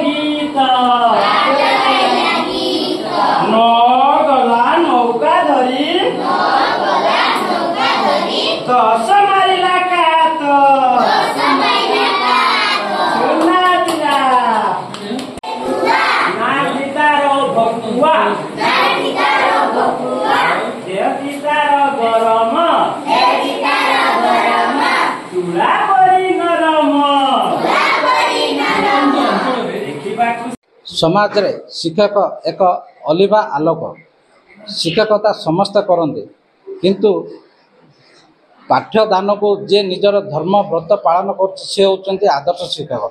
गीत न गला नौका धरी दस मारिला कात सुना दिला ना गीतार भकुआ गीतार गरम चूड़ा परी नरम समाज रे शिक्षक एक अलिभा आलोक शिक्षकता समस्त करते किंतु पाठ्यदान को जे निजर धर्म व्रत पालन कर आदर्श शिक्षक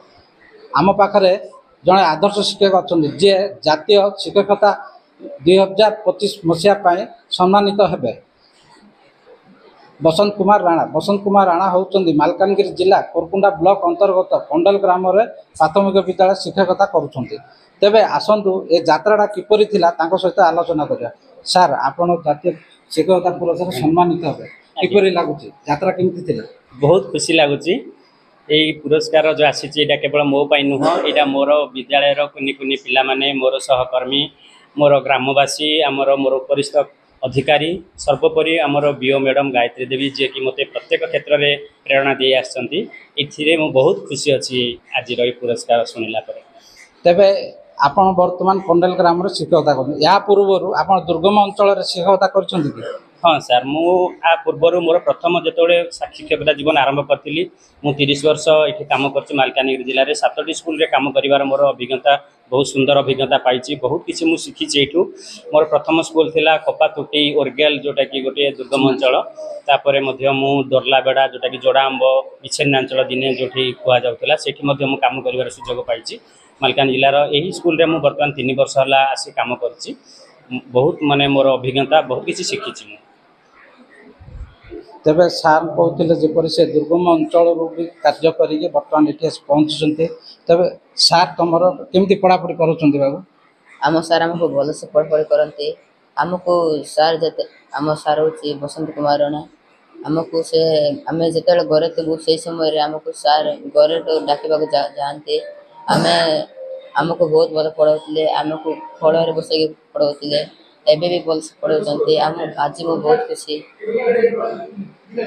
आम पाखे जड़े आदर्श शिक्षक अच्छा जे जातीय शिक्षकता 2025 मसीहा सम्मानित हेबे बसंत कुमार राणा होउचंदी मालकानगिरी जिला कोरकुंडा ब्लॉक अंतर्गत कंडल ग्राम रे प्राथमिक विद्यालय शिक्षकता करुछंती तेबे आसंतु ए यात्राटा किपरि थिला तांको सहित आलोचना करिया सर आपण जातीय शिक्षकता पुरस्कार सम्मानित हेबे किपरि लागुची यात्रा केमति थिला बहुत खुशी लगुच पुरस्कार जो आसी केवल मो पाई नुह यहाँ मोर विद्यालय कुनि कुनि पिला माने मोर सहकर्मी मोर ग्रामवासी आमर मोर उपरिस्थ अधिकारी सर्वोपरि आमर बीओ मैडम गायत्री देवी जी कि मते प्रत्येक क्षेत्र में प्रेरणा दे आसि बहुत खुशी अच्छी आज पुरस्कार शुणिला तेबे आपण वर्तमान कंडेल ग्राम शिक्षकता कर या पूर्व आपण दुर्गम अंचल शिक्षकता कर हाँ सर मु आ पूर्वर मोर प्रथम जिते शिक्षकता जीवन आरंभ करी मु 30 वर्ष ये कम कर मालकानगिरी जिले में 7टी स्कूल काम कर मोर अभिज्ञता बहुत सुंदर अभिज्ञता पाई बहुत किसी मुझे शिखी ये मोर प्रथम स्कूल थिला कपातुटी ओरगेल जोटा कि गोटे दुर्गम अंचल तापर मु दोरलाबेड़ा जोटा कि जोड़ा आंब विच्छिन्नांचल दिने जो कहला से कम कर सुजोग पाई मालकान जिलार यही स्कूल में बर्तमान 3 वर्ष है आसी कम कर बहुत माने मोर अभिज्ञता बहुत किसी शिखी तेबे सार कहते जपरी से दुर्गम अंचल भी कार्य करेंगे बर्तमान ये पहुँचुंट तेबे सार तुम केमती पढ़ापढ़ी कर बाबू आम सार आमको भलसे पढ़ापढ़ी करते आमको सार जते आम सार हूँ बसंत कुमार राणा आमको से आम जो घरे थी से समय आमको सार घरे डाकवा जाते आम आमको बहुत भल पढ़ाते आमको फल बस पढ़ाते एबे भी भलसे पढ़ाते आम आज मु बहुत खुशी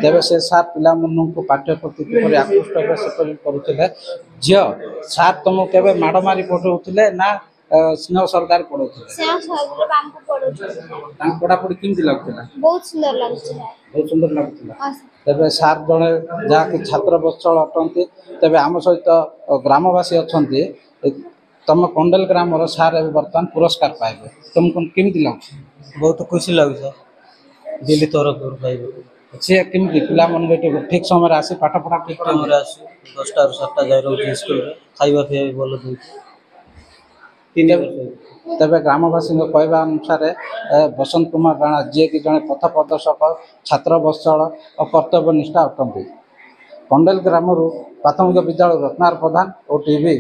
तेबे से सार पिला को पाठ्य प्रति किपरि आकृष्ट हे से करुले झी सार तुमको केबे माड़ मारी पढ़ाऊले ना स्नेह सरकार पढ़ाऊले पढ़ापढ़ी केमती लगुला बहुत सुंदर लगुला तेबे सार जड़े जहाँकि छात्र बत्सल अटंती तेबे आम सहित ग्रामवासी अच्छा तुम कंडेल ग्राम सार बर्तमान पुरस्कार पाइबे तुमको केमती लगे बहुत खुशी लगे दिल्ली तरफ सी केमती पिला मन ठीक समय आसी पाठ पढ़ा ठीक टाइम 10टा ରୁ 7ଟା जाए रोज स्कूल खाइबा पिया भल तेबे ग्रामवासी कहवा अनुसार बसंत कुमार राणा जी कि जड़े पथ प्रदर्शक छात्र बत्सल और कर्तव्य निष्ठा अटंती कंडेल ग्राम प्राथमिक विद्यालय रत्नार प्रधान और टीवी।